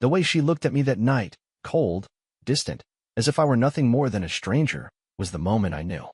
The way she looked at me that night, cold, distant, as if I were nothing more than a stranger, was the moment I knew.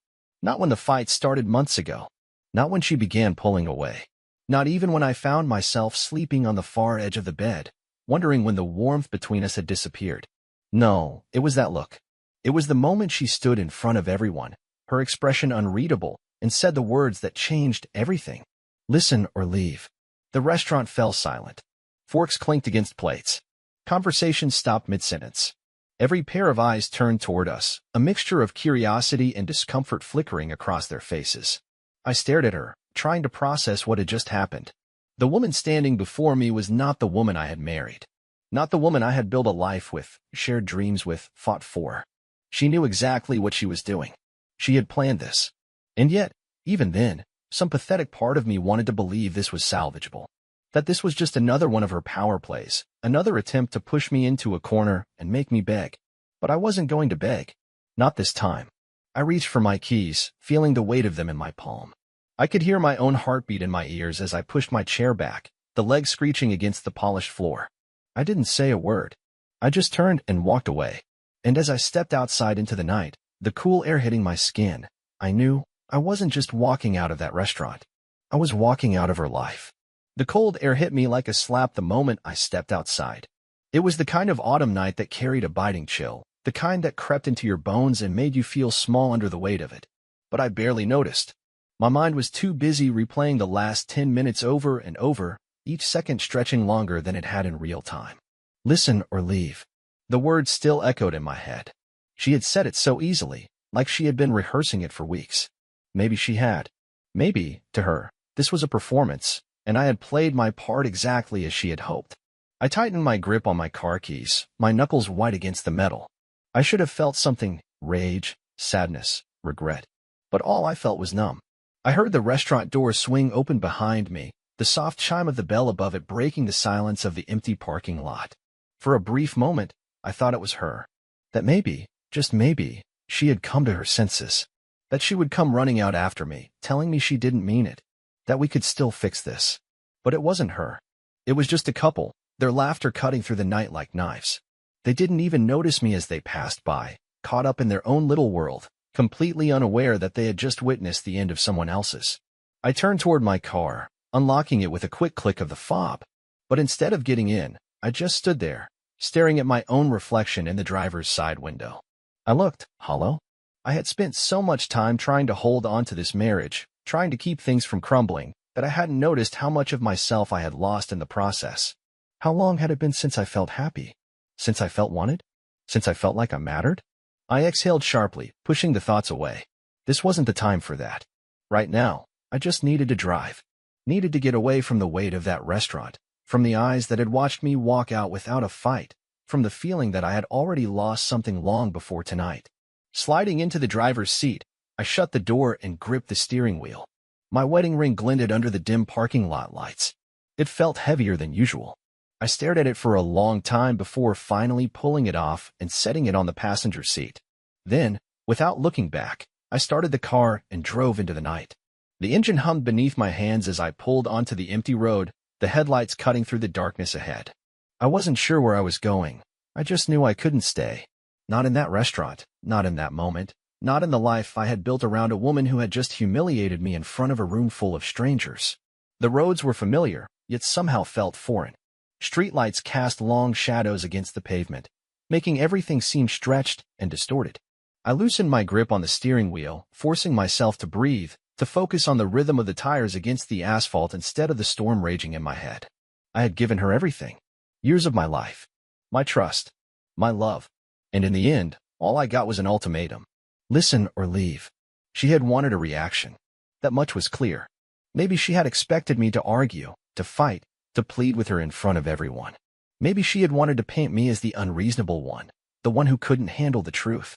Not when the fight started months ago. Not when she began pulling away. Not even when I found myself sleeping on the far edge of the bed, wondering when the warmth between us had disappeared. No, it was that look. It was the moment she stood in front of everyone, her expression unreadable, and said the words that changed everything. Listen or leave. The restaurant fell silent. Forks clinked against plates. Conversation stopped mid-sentence. Every pair of eyes turned toward us, a mixture of curiosity and discomfort flickering across their faces. I stared at her, trying to process what had just happened. The woman standing before me was not the woman I had married. Not the woman I had built a life with, shared dreams with, fought for. She knew exactly what she was doing. She had planned this. And yet, even then, some pathetic part of me wanted to believe this was salvageable. That this was just another one of her power plays, another attempt to push me into a corner and make me beg. But I wasn't going to beg. Not this time. I reached for my keys, feeling the weight of them in my palm. I could hear my own heartbeat in my ears as I pushed my chair back, the legs screeching against the polished floor. I didn't say a word. I just turned and walked away. And as I stepped outside into the night, the cool air hitting my skin, I knew I wasn't just walking out of that restaurant. I was walking out of her life. The cold air hit me like a slap the moment I stepped outside. It was the kind of autumn night that carried a biting chill, the kind that crept into your bones and made you feel small under the weight of it. But I barely noticed. My mind was too busy replaying the last 10 minutes over and over, each second stretching longer than it had in real time. Listen or leave. The words still echoed in my head. She had said it so easily, like she had been rehearsing it for weeks. Maybe she had. Maybe, to her, this was a performance, and I had played my part exactly as she had hoped. I tightened my grip on my car keys, my knuckles white against the metal. I should have felt something, rage, sadness, regret. But all I felt was numb. I heard the restaurant door swing open behind me, the soft chime of the bell above it breaking the silence of the empty parking lot. For a brief moment, I thought it was her. That maybe, just maybe, she had come to her senses. That she would come running out after me, telling me she didn't mean it. That we could still fix this. But it wasn't her. It was just a couple, their laughter cutting through the night like knives. They didn't even notice me as they passed by, caught up in their own little world, completely unaware that they had just witnessed the end of someone else's. I turned toward my car, unlocking it with a quick click of the fob. But instead of getting in, I just stood there, staring at my own reflection in the driver's side window. I looked hollow. I had spent so much time trying to hold on to this marriage, trying to keep things from crumbling, that I hadn't noticed how much of myself I had lost in the process. How long had it been since I felt happy? Since I felt wanted? Since I felt like I mattered? I exhaled sharply, pushing the thoughts away. This wasn't the time for that. Right now, I just needed to drive. Needed to get away from the weight of that restaurant, from the eyes that had watched me walk out without a fight, from the feeling that I had already lost something long before tonight. Sliding into the driver's seat, I shut the door and gripped the steering wheel. My wedding ring glinted under the dim parking lot lights. It felt heavier than usual. I stared at it for a long time before finally pulling it off and setting it on the passenger seat. Then, without looking back, I started the car and drove into the night. The engine hummed beneath my hands as I pulled onto the empty road, the headlights cutting through the darkness ahead. I wasn't sure where I was going. I just knew I couldn't stay. Not in that restaurant, not in that moment, not in the life I had built around a woman who had just humiliated me in front of a room full of strangers. The roads were familiar, yet somehow felt foreign. Streetlights cast long shadows against the pavement, making everything seem stretched and distorted. I loosened my grip on the steering wheel, forcing myself to breathe, to focus on the rhythm of the tires against the asphalt instead of the storm raging in my head. I had given her everything. Years of my life. My trust. My love. And in the end, all I got was an ultimatum. Listen or leave. She had wanted a reaction. That much was clear. Maybe she had expected me to argue, to fight, to plead with her in front of everyone. Maybe she had wanted to paint me as the unreasonable one, the one who couldn't handle the truth.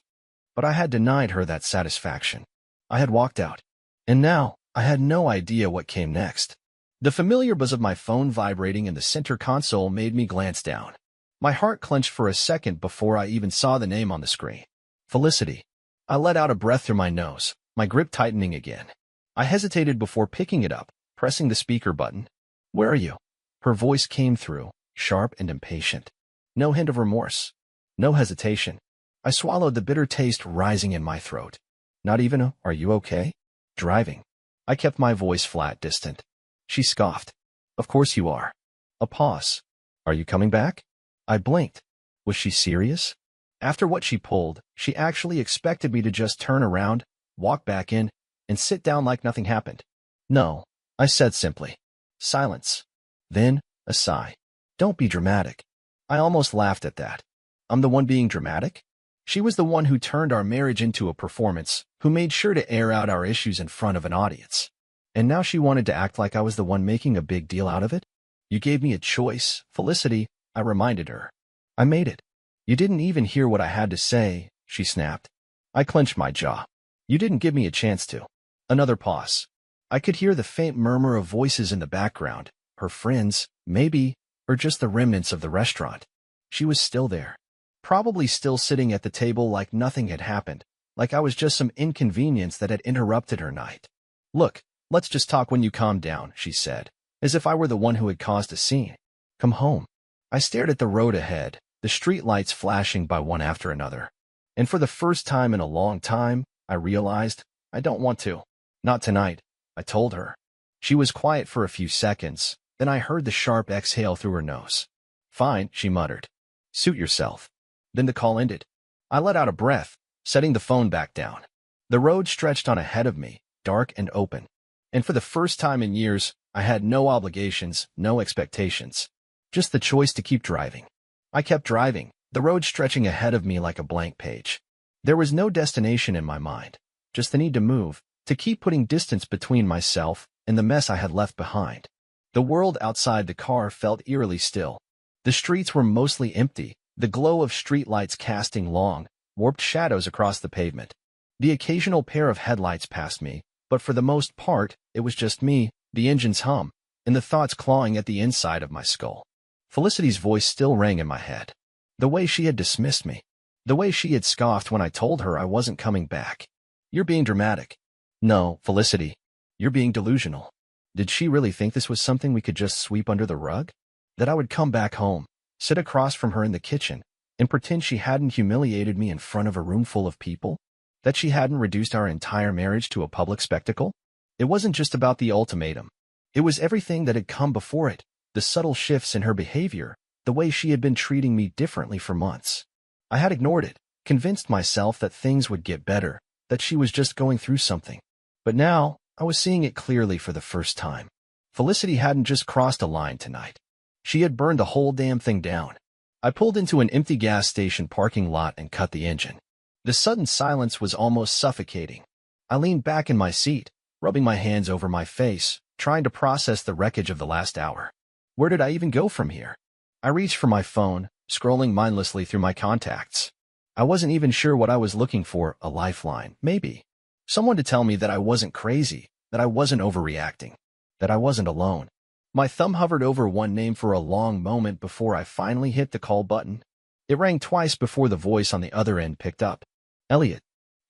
But I had denied her that satisfaction. I had walked out. And now, I had no idea what came next. The familiar buzz of my phone vibrating in the center console made me glance down. My heart clenched for a second before I even saw the name on the screen. Felicity. I let out a breath through my nose, my grip tightening again. I hesitated before picking it up, pressing the speaker button. Where are you? Her voice came through, sharp and impatient. No hint of remorse. No hesitation. I swallowed the bitter taste rising in my throat. Not even a, "Are you okay?" Driving. I kept my voice flat, distant. She scoffed. "Of course you are." A pause. "Are you coming back?" I blinked. Was she serious? After what she pulled, she actually expected me to just turn around, walk back in, and sit down like nothing happened. "No," I said simply. Silence. Then, a sigh. "Don't be dramatic." I almost laughed at that. I'm the one being dramatic? She was the one who turned our marriage into a performance, who made sure to air out our issues in front of an audience. And now she wanted to act like I was the one making a big deal out of it? "You gave me a choice, Felicity," I reminded her. "I made it." "You didn't even hear what I had to say," she snapped. I clenched my jaw. "You didn't give me a chance to." Another pause. I could hear the faint murmur of voices in the background, her friends, maybe, or just the remnants of the restaurant. She was still there. Probably still sitting at the table like nothing had happened, like I was just some inconvenience that had interrupted her night. "Look, let's just talk when you calm down," she said, as if I were the one who had caused a scene. "Come home." I stared at the road ahead, the street lights flashing by one after another. And for the first time in a long time, I realized, I don't want to. "Not tonight," I told her. She was quiet for a few seconds, then I heard the sharp exhale through her nose. "Fine," she muttered. "Suit yourself." Then the call ended. I let out a breath, setting the phone back down. The road stretched on ahead of me, dark and open. And for the first time in years, I had no obligations, no expectations. Just the choice to keep driving. I kept driving, the road stretching ahead of me like a blank page. There was no destination in my mind, just the need to move, to keep putting distance between myself and the mess I had left behind. The world outside the car felt eerily still. The streets were mostly empty, the glow of streetlights casting long, warped shadows across the pavement. The occasional pair of headlights passed me, but for the most part, it was just me, the engine's hum, and the thoughts clawing at the inside of my skull. Felicity's voice still rang in my head. The way she had dismissed me. The way she had scoffed when I told her I wasn't coming back. "You're being dramatic." "No, Felicity. You're being delusional." Did she really think this was something we could just sweep under the rug? That I would come back home, sit across from her in the kitchen, and pretend she hadn't humiliated me in front of a room full of people? That she hadn't reduced our entire marriage to a public spectacle? It wasn't just about the ultimatum. It was everything that had come before it, the subtle shifts in her behavior, the way she had been treating me differently for months. I had ignored it, convinced myself that things would get better, that she was just going through something. But now, I was seeing it clearly for the first time. Felicity hadn't just crossed a line tonight. She had burned the whole damn thing down. I pulled into an empty gas station parking lot and cut the engine. The sudden silence was almost suffocating. I leaned back in my seat, rubbing my hands over my face, trying to process the wreckage of the last hour. Where did I even go from here? I reached for my phone, scrolling mindlessly through my contacts. I wasn't even sure what I was looking for, a lifeline, maybe. Someone to tell me that I wasn't crazy, that I wasn't overreacting, that I wasn't alone. My thumb hovered over one name for a long moment before I finally hit the call button. It rang twice before the voice on the other end picked up. "Elliot."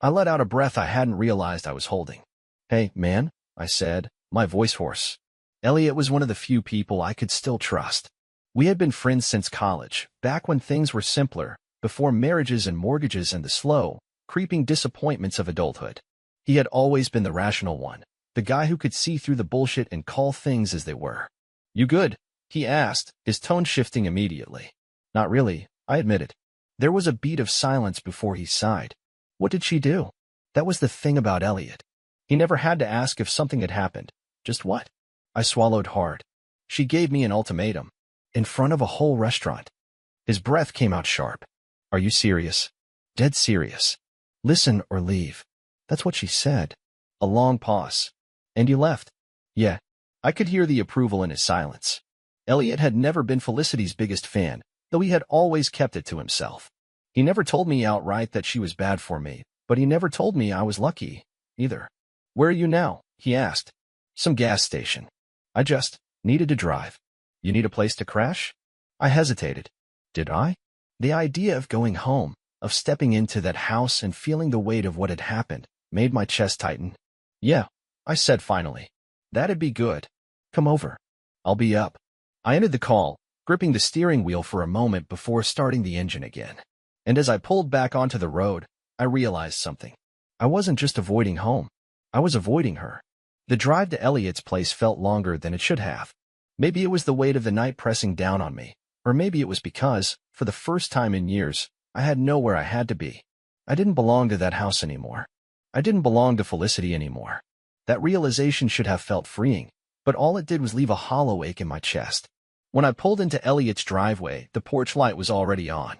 I let out a breath I hadn't realized I was holding. "Hey, man," I said, my voice hoarse. Elliot was one of the few people I could still trust. We had been friends since college, back when things were simpler, before marriages and mortgages and the slow, creeping disappointments of adulthood. He had always been the rational one, the guy who could see through the bullshit and call things as they were. "You good?" he asked, his tone shifting immediately. "Not really," I admitted. There was a beat of silence before he sighed. What did she do? That was the thing about Elliot. He never had to ask if something had happened. Just what? I swallowed hard. She gave me an ultimatum. In front of a whole restaurant. His breath came out sharp. "Are you serious?" "Dead serious. Listen or leave." That's what she said. A long pause. "And you left?" "Yeah." I could hear the approval in his silence. Elliot had never been Felicity's biggest fan, though he had always kept it to himself. He never told me outright that she was bad for me, but he never told me I was lucky, either. "Where are you now?" he asked. "Some gas station. I just needed to drive." "You need a place to crash?" I hesitated. Did I? The idea of going home, of stepping into that house and feeling the weight of what had happened, made my chest tighten. "Yeah," I said finally. "That'd be good. Come over. I'll be up." I ended the call, gripping the steering wheel for a moment before starting the engine again. And as I pulled back onto the road, I realized something. I wasn't just avoiding home. I was avoiding her. The drive to Elliot's place felt longer than it should have. Maybe it was the weight of the night pressing down on me, or maybe it was because, for the first time in years, I had nowhere I had to be. I didn't belong to that house anymore. I didn't belong to Felicity anymore. That realization should have felt freeing, but all it did was leave a hollow ache in my chest. When I pulled into Elliot's driveway, the porch light was already on.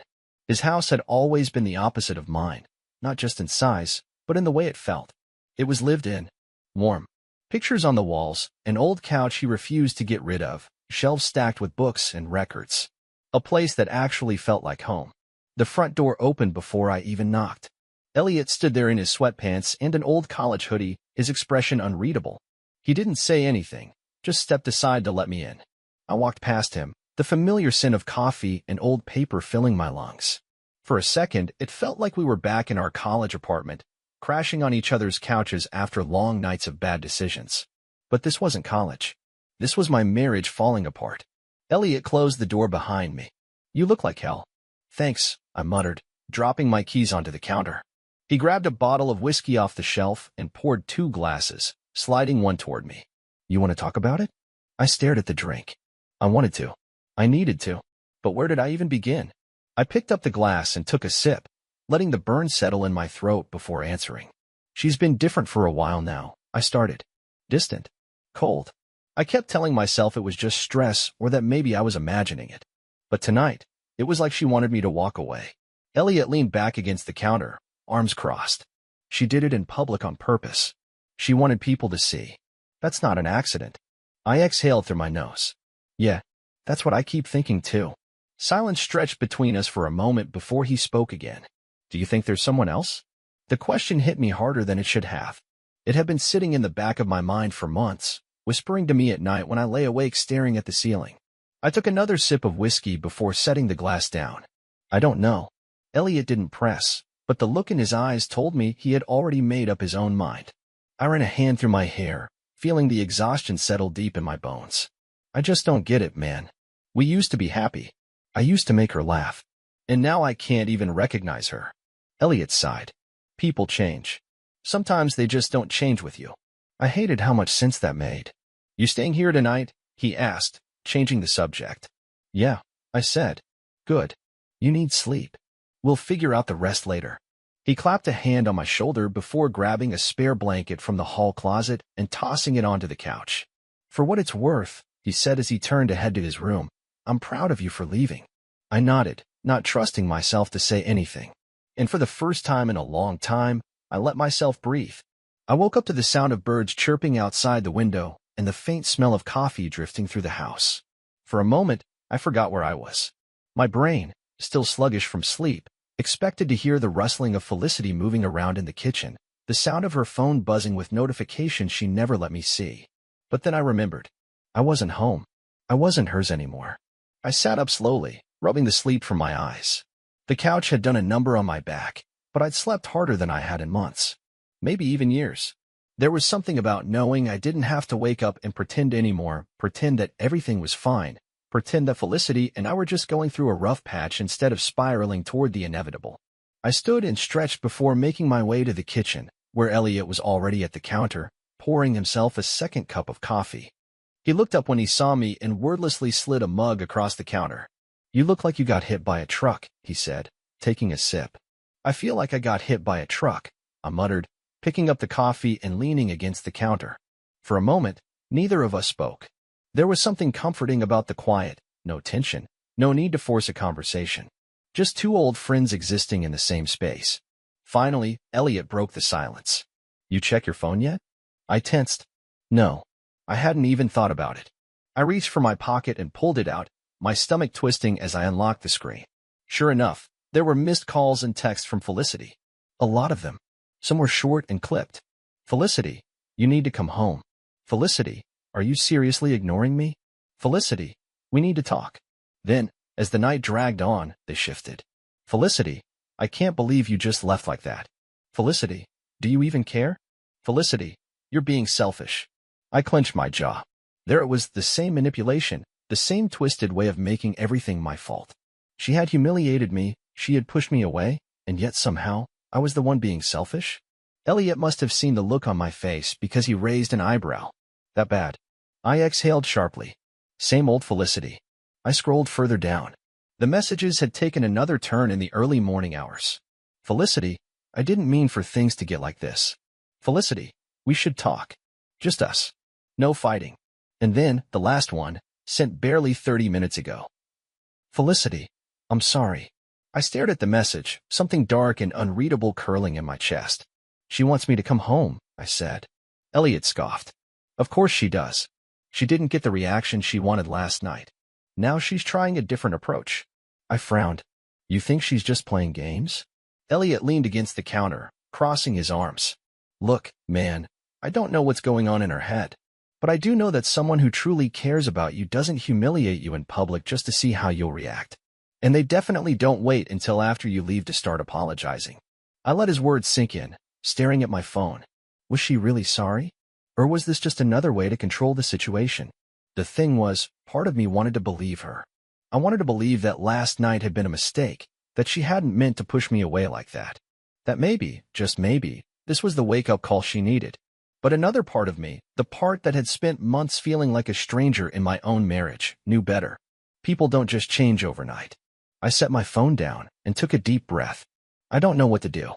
His house had always been the opposite of mine, not just in size, but in the way it felt. It was lived in, warm. Pictures on the walls, an old couch he refused to get rid of, shelves stacked with books and records. A place that actually felt like home. The front door opened before I even knocked. Elliot stood there in his sweatpants and an old college hoodie, his expression unreadable. He didn't say anything, just stepped aside to let me in. I walked past him, the familiar scent of coffee and old paper filling my lungs. For a second, it felt like we were back in our college apartment, crashing on each other's couches after long nights of bad decisions. But this wasn't college. This was my marriage falling apart. Elliot closed the door behind me. "You look like hell." "Thanks," I muttered, dropping my keys onto the counter. He grabbed a bottle of whiskey off the shelf and poured 2 glasses, sliding one toward me. "You want to talk about it?" I stared at the drink. I wanted to. I needed to. But where did I even begin? I picked up the glass and took a sip, letting the burn settle in my throat before answering. "She's been different for a while now," I started. "Distant. Cold." I kept telling myself it was just stress or that maybe I was imagining it. But tonight, it was like she wanted me to walk away. Elliot leaned back against the counter, arms crossed. She did it in public on purpose. She wanted people to see. That's not an accident. I exhaled through my nose. Yeah, that's what I keep thinking too. Silence stretched between us for a moment before he spoke again. "Do you think there's someone else?" The question hit me harder than it should have. It had been sitting in the back of my mind for months, whispering to me at night when I lay awake staring at the ceiling. I took another sip of whiskey before setting the glass down. "I don't know." Elliot didn't press, but the look in his eyes told me he had already made up his own mind. I ran a hand through my hair, feeling the exhaustion settle deep in my bones. "I just don't get it, man. We used to be happy. I used to make her laugh. And now I can't even recognize her." Elliot sighed. "People change. Sometimes they just don't change with you." I hated how much sense that made. "You staying here tonight?" he asked, changing the subject. "Yeah," I said. "Good. You need sleep. We'll figure out the rest later." He clapped a hand on my shoulder before grabbing a spare blanket from the hall closet and tossing it onto the couch. "For what it's worth," he said as he turned to head to his room, "I'm proud of you for leaving." I nodded, not trusting myself to say anything. And for the first time in a long time, I let myself breathe. I woke up to the sound of birds chirping outside the window and the faint smell of coffee drifting through the house. For a moment, I forgot where I was. My brain, still sluggish from sleep, expected to hear the rustling of Felicity moving around in the kitchen, the sound of her phone buzzing with notifications she never let me see. But then I remembered. I wasn't home. I wasn't hers anymore. I sat up slowly, rubbing the sleep from my eyes. The couch had done a number on my back, but I'd slept harder than I had in months. Maybe even years. There was something about knowing I didn't have to wake up and pretend anymore, pretend that everything was fine, pretend that Felicity and I were just going through a rough patch instead of spiraling toward the inevitable. I stood and stretched before making my way to the kitchen, where Elliot was already at the counter, pouring himself a second cup of coffee. He looked up when he saw me and wordlessly slid a mug across the counter. "You look like you got hit by a truck," he said, taking a sip. "I feel like I got hit by a truck," I muttered, picking up the coffee and leaning against the counter. For a moment, neither of us spoke. There was something comforting about the quiet, no tension, no need to force a conversation. Just 2 old friends existing in the same space. Finally, Elliot broke the silence. "You check your phone yet?" I tensed. No, I hadn't even thought about it. I reached for my pocket and pulled it out, my stomach twisting as I unlocked the screen. Sure enough, there were missed calls and texts from Felicity. A lot of them. Some were short and clipped. "Felicity, you need to come home." "Felicity, are you seriously ignoring me?" "Felicity, we need to talk." Then, as the night dragged on, they shifted. "Felicity, I can't believe you just left like that." "Felicity, do you even care?" "Felicity, you're being selfish." I clenched my jaw. There it was, the same manipulation, The same twisted way of making everything my fault. She had humiliated me, she had pushed me away, and yet somehow, I was the one being selfish? Elliot must have seen the look on my face because he raised an eyebrow. That bad. I exhaled sharply. Same old Felicity. I scrolled further down. The messages had taken another turn in the early morning hours. Felicity, I didn't mean for things to get like this. Felicity, we should talk. Just us. No fighting. And then, the last one, sent barely 30 minutes ago. Felicity, I'm sorry. I stared at the message, something dark and unreadable curling in my chest. She wants me to come home, I said. Elliot scoffed. Of course she does. She didn't get the reaction she wanted last night. Now she's trying a different approach. I frowned. You think she's just playing games? Elliot leaned against the counter, crossing his arms. Look, man, I don't know what's going on in her head. But I do know that someone who truly cares about you doesn't humiliate you in public just to see how you'll react. And they definitely don't wait until after you leave to start apologizing. I let his words sink in, staring at my phone. Was she really sorry? Or was this just another way to control the situation? The thing was, part of me wanted to believe her. I wanted to believe that last night had been a mistake, that she hadn't meant to push me away like that. That maybe, just maybe, this was the wake-up call she needed. But another part of me, the part that had spent months feeling like a stranger in my own marriage, knew better. People don't just change overnight. I set my phone down and took a deep breath. I don't know what to do.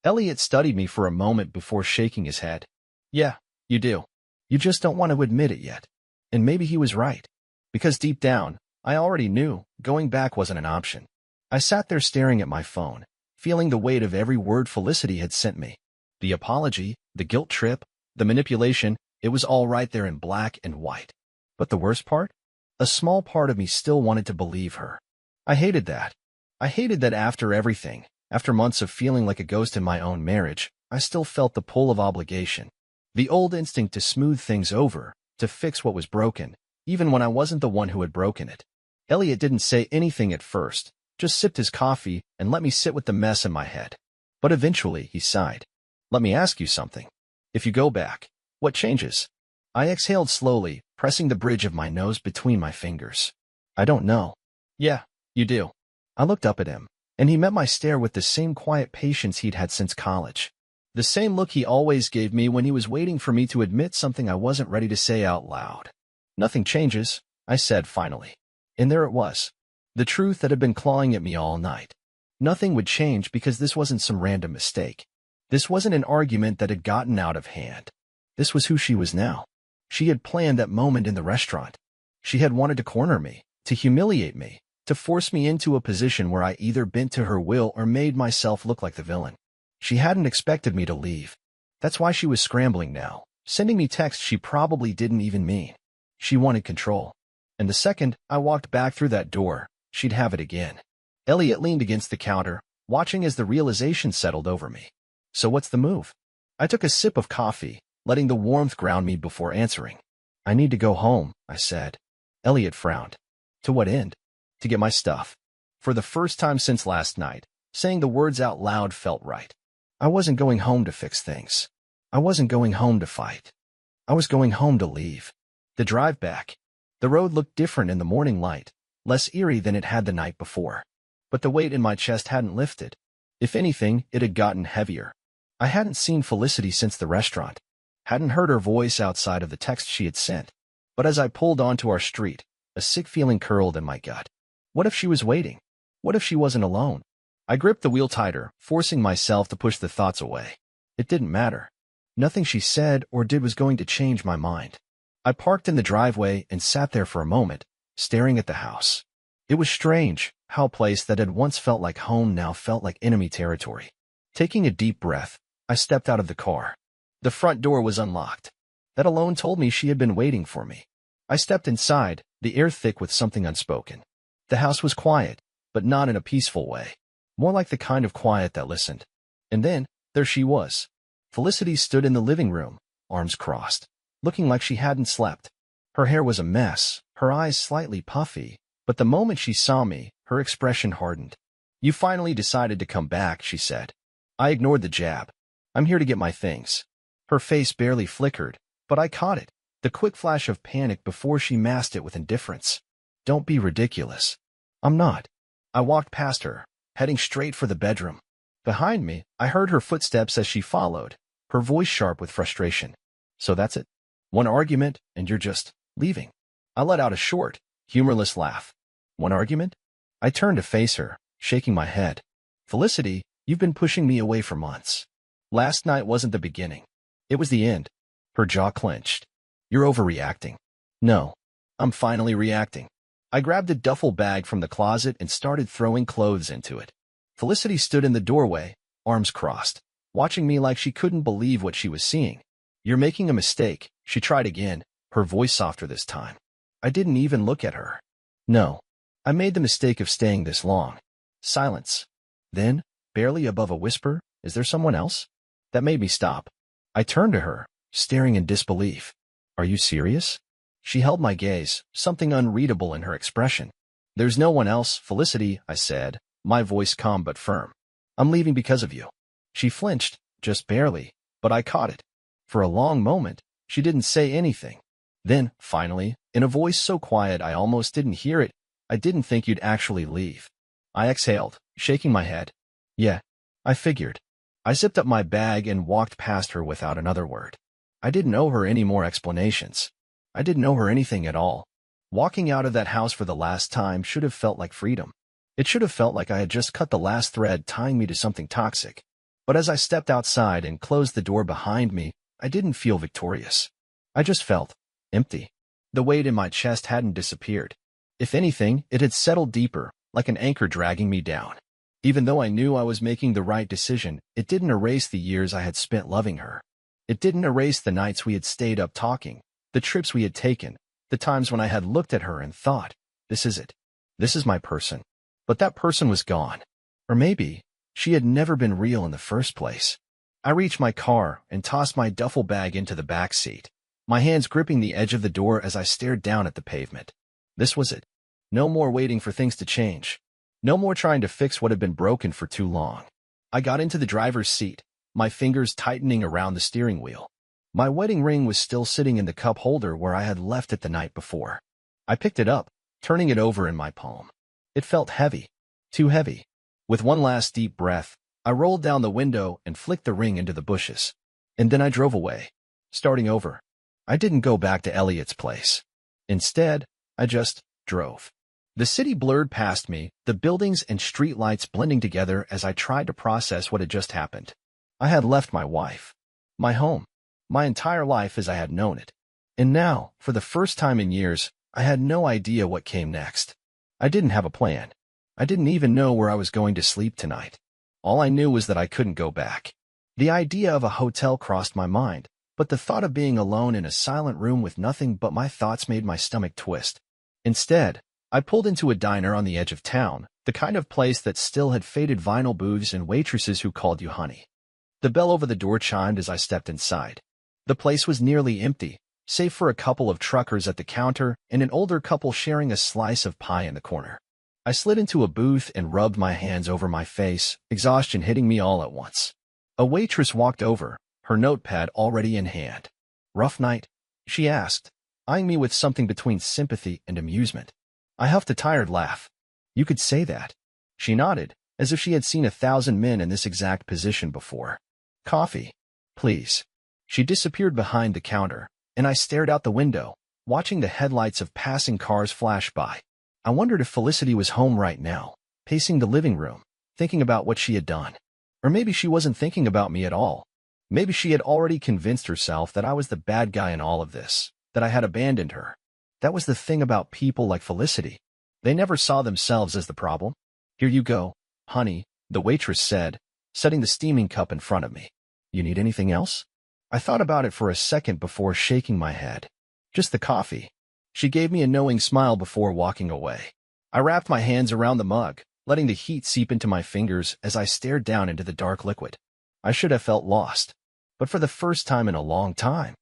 Elliot studied me for a moment before shaking his head. Yeah, you do. You just don't want to admit it yet. And maybe he was right. Because deep down, I already knew going back wasn't an option. I sat there staring at my phone, feeling the weight of every word Felicity had sent me. The apology, the guilt trip, the manipulation, it was all right there in black and white. But the worst part? A small part of me still wanted to believe her. I hated that. I hated that after everything, after months of feeling like a ghost in my own marriage, I still felt the pull of obligation. The old instinct to smooth things over, to fix what was broken, even when I wasn't the one who had broken it. Elliot didn't say anything at first, just sipped his coffee and let me sit with the mess in my head. But eventually, he sighed. Let me ask you something. If you go back, what changes? I exhaled slowly, pressing the bridge of my nose between my fingers. I don't know. Yeah, you do. I looked up at him, and he met my stare with the same quiet patience he'd had since college. The same look he always gave me when he was waiting for me to admit something I wasn't ready to say out loud. Nothing changes, I said finally. And there it was. The truth that had been clawing at me all night. Nothing would change because this wasn't some random mistake. This wasn't an argument that had gotten out of hand. This was who she was now. She had planned that moment in the restaurant. She had wanted to corner me, to humiliate me, to force me into a position where I either bent to her will or made myself look like the villain. She hadn't expected me to leave. That's why she was scrambling now, sending me texts she probably didn't even mean. She wanted control. And the second I walked back through that door, she'd have it again. Elliot leaned against the counter, watching as the realization settled over me. So what's the move? I took a sip of coffee, letting the warmth ground me before answering. I need to go home, I said. Elliot frowned. To what end? To get my stuff. For the first time since last night, saying the words out loud felt right. I wasn't going home to fix things. I wasn't going home to fight. I was going home to leave. The drive back. The road looked different in the morning light, less eerie than it had the night before. But the weight in my chest hadn't lifted. If anything, it had gotten heavier. I hadn't seen Felicity since the restaurant. Hadn't heard her voice outside of the text she had sent. But as I pulled onto our street, a sick feeling curled in my gut. What if she was waiting? What if she wasn't alone? I gripped the wheel tighter, forcing myself to push the thoughts away. It didn't matter. Nothing she said or did was going to change my mind. I parked in the driveway and sat there for a moment, staring at the house. It was strange how a place that had once felt like home now felt like enemy territory. Taking a deep breath, I stepped out of the car. The front door was unlocked. That alone told me she had been waiting for me. I stepped inside, the air thick with something unspoken. The house was quiet, but not in a peaceful way. More like the kind of quiet that listened. And then, there she was. Felicity stood in the living room, arms crossed, looking like she hadn't slept. Her hair was a mess, her eyes slightly puffy, but the moment she saw me, her expression hardened. You finally decided to come back, she said. I ignored the jab. I'm here to get my things. Her face barely flickered, but I caught it, the quick flash of panic before she masked it with indifference. Don't be ridiculous. I'm not. I walked past her, heading straight for the bedroom. Behind me, I heard her footsteps as she followed, her voice sharp with frustration. So that's it? One argument, and you're just leaving? I let out a short, humorless laugh. One argument? I turned to face her, shaking my head. Felicity, you've been pushing me away for months. Last night wasn't the beginning. It was the end. Her jaw clenched. You're overreacting. No. I'm finally reacting. I grabbed a duffel bag from the closet and started throwing clothes into it. Felicity stood in the doorway, arms crossed, watching me like she couldn't believe what she was seeing. You're making a mistake, she tried again, her voice softer this time. I didn't even look at her. No. I made the mistake of staying this long. Silence. Then, barely above a whisper, is there someone else? That made me stop. I turned to her, staring in disbelief. Are you serious? She held my gaze, something unreadable in her expression. There's no one else, Felicity, I said, my voice calm but firm. I'm leaving because of you. She flinched, just barely, but I caught it. For a long moment, she didn't say anything. Then, finally, in a voice so quiet I almost didn't hear it, I didn't think you'd actually leave. I exhaled, shaking my head. Yeah, I figured. I zipped up my bag and walked past her without another word. I didn't owe her any more explanations. I didn't owe her anything at all. Walking out of that house for the last time should have felt like freedom. It should have felt like I had just cut the last thread tying me to something toxic. But as I stepped outside and closed the door behind me, I didn't feel victorious. I just felt empty. The weight in my chest hadn't disappeared. If anything, it had settled deeper, like an anchor dragging me down. Even though I knew I was making the right decision, it didn't erase the years I had spent loving her. It didn't erase the nights we had stayed up talking, the trips we had taken, the times when I had looked at her and thought, this is it. This is my person. But that person was gone. Or maybe, she had never been real in the first place. I reached my car and tossed my duffel bag into the back seat, my hands gripping the edge of the door as I stared down at the pavement. This was it. No more waiting for things to change. No more trying to fix what had been broken for too long. I got into the driver's seat, my fingers tightening around the steering wheel. My wedding ring was still sitting in the cup holder where I had left it the night before. I picked it up, turning it over in my palm. It felt heavy. Too heavy. With one last deep breath, I rolled down the window and flicked the ring into the bushes. And then I drove away, starting over. I didn't go back to Elliot's place. Instead, I just drove. The city blurred past me, the buildings and streetlights blending together as I tried to process what had just happened. I had left my wife, my home, my entire life as I had known it. And now, for the first time in years, I had no idea what came next. I didn't have a plan. I didn't even know where I was going to sleep tonight. All I knew was that I couldn't go back. The idea of a hotel crossed my mind, but the thought of being alone in a silent room with nothing but my thoughts made my stomach twist. Instead, I pulled into a diner on the edge of town, the kind of place that still had faded vinyl booths and waitresses who called you honey. The bell over the door chimed as I stepped inside. The place was nearly empty, save for a couple of truckers at the counter and an older couple sharing a slice of pie in the corner. I slid into a booth and rubbed my hands over my face, exhaustion hitting me all at once. A waitress walked over, her notepad already in hand. Rough night? She asked, eyeing me with something between sympathy and amusement. I huffed a tired laugh. You could say that. She nodded, as if she had seen 1,000 men in this exact position before. Coffee, please. She disappeared behind the counter, and I stared out the window, watching the headlights of passing cars flash by. I wondered if Felicity was home right now, pacing the living room, thinking about what she had done. Or maybe she wasn't thinking about me at all. Maybe she had already convinced herself that I was the bad guy in all of this, that I had abandoned her. That was the thing about people like Felicity. They never saw themselves as the problem. Here you go, honey, the waitress said, setting the steaming cup in front of me. You need anything else? I thought about it for a second before shaking my head. Just the coffee. She gave me a knowing smile before walking away. I wrapped my hands around the mug, letting the heat seep into my fingers as I stared down into the dark liquid. I should have felt lost, but for the first time in a long time,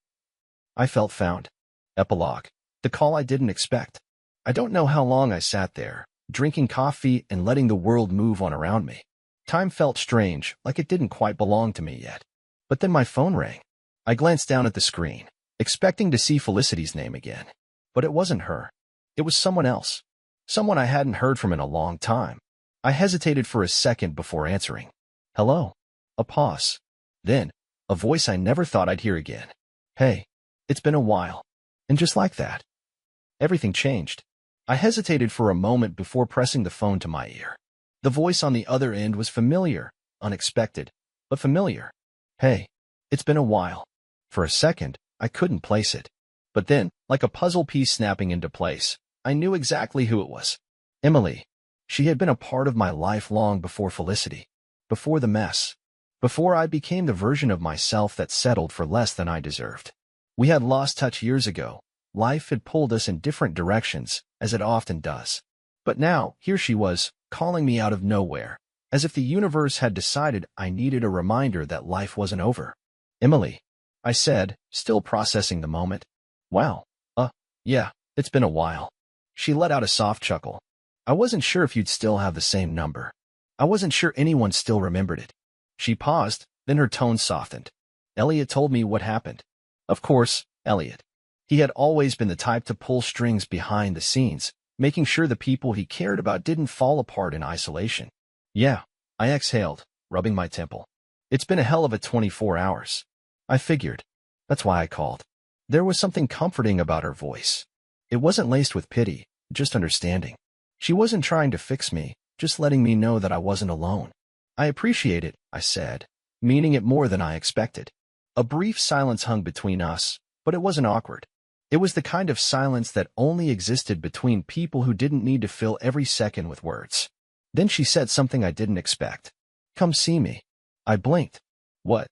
I felt found. Epilogue. The call I didn't expect. I don't know how long I sat there, drinking coffee and letting the world move on around me. Time felt strange, like it didn't quite belong to me yet. But then my phone rang. I glanced down at the screen, expecting to see Felicity's name again. But it wasn't her. It was someone else. Someone I hadn't heard from in a long time. I hesitated for a second before answering. Hello. A pause. Then, a voice I never thought I'd hear again. Hey, it's been a while. And just like that, everything changed. I hesitated for a moment before pressing the phone to my ear. The voice on the other end was familiar, unexpected, but familiar. Hey, it's been a while. For a second, I couldn't place it. But then, like a puzzle piece snapping into place, I knew exactly who it was. Emily. She had been a part of my life long before Felicity, before the mess, before I became the version of myself that settled for less than I deserved. We had lost touch years ago. Life had pulled us in different directions, as it often does. But now, here she was, calling me out of nowhere, as if the universe had decided I needed a reminder that life wasn't over. Emily, I said, still processing the moment. Wow. Yeah, it's been a while. She let out a soft chuckle. I wasn't sure if you'd still have the same number. I wasn't sure anyone still remembered it. She paused, then her tone softened. Elliot told me what happened. Of course, Elliot. He had always been the type to pull strings behind the scenes, making sure the people he cared about didn't fall apart in isolation. Yeah, I exhaled, rubbing my temple. It's been a hell of a 24 hours. I figured. That's why I called. There was something comforting about her voice. It wasn't laced with pity, just understanding. She wasn't trying to fix me, just letting me know that I wasn't alone. I appreciate it, I said, meaning it more than I expected. A brief silence hung between us, but it wasn't awkward. It was the kind of silence that only existed between people who didn't need to fill every second with words. Then she said something I didn't expect. Come see me. I blinked. What?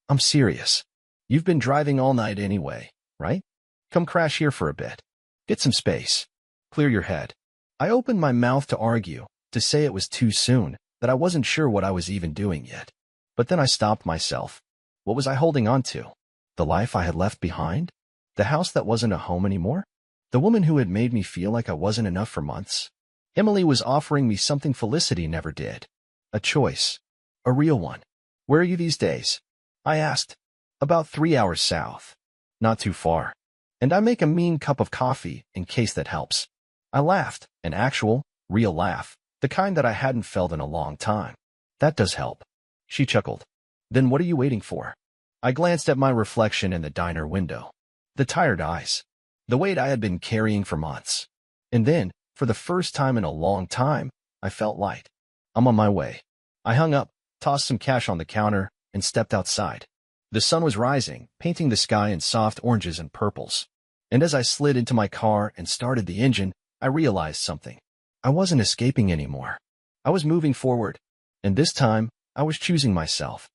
I'm serious. You've been driving all night anyway, right? Come crash here for a bit. Get some space. Clear your head. I opened my mouth to argue, to say it was too soon, that I wasn't sure what I was even doing yet. But then I stopped myself. What was I holding on to? The life I had left behind? The house that wasn't a home anymore? The woman who had made me feel like I wasn't enough for months? Emily was offering me something Felicity never did. A choice. A real one. Where are you these days? I asked. About 3 hours south. Not too far. And I make a mean cup of coffee, in case that helps. I laughed, an actual, real laugh, the kind that I hadn't felt in a long time. That does help. She chuckled. Then what are you waiting for? I glanced at my reflection in the diner window. The tired eyes. The weight I had been carrying for months. And then, for the first time in a long time, I felt light. I'm on my way. I hung up, tossed some cash on the counter, and stepped outside. The sun was rising, painting the sky in soft oranges and purples. And as I slid into my car and started the engine, I realized something. I wasn't escaping anymore. I was moving forward. And this time, I was choosing myself.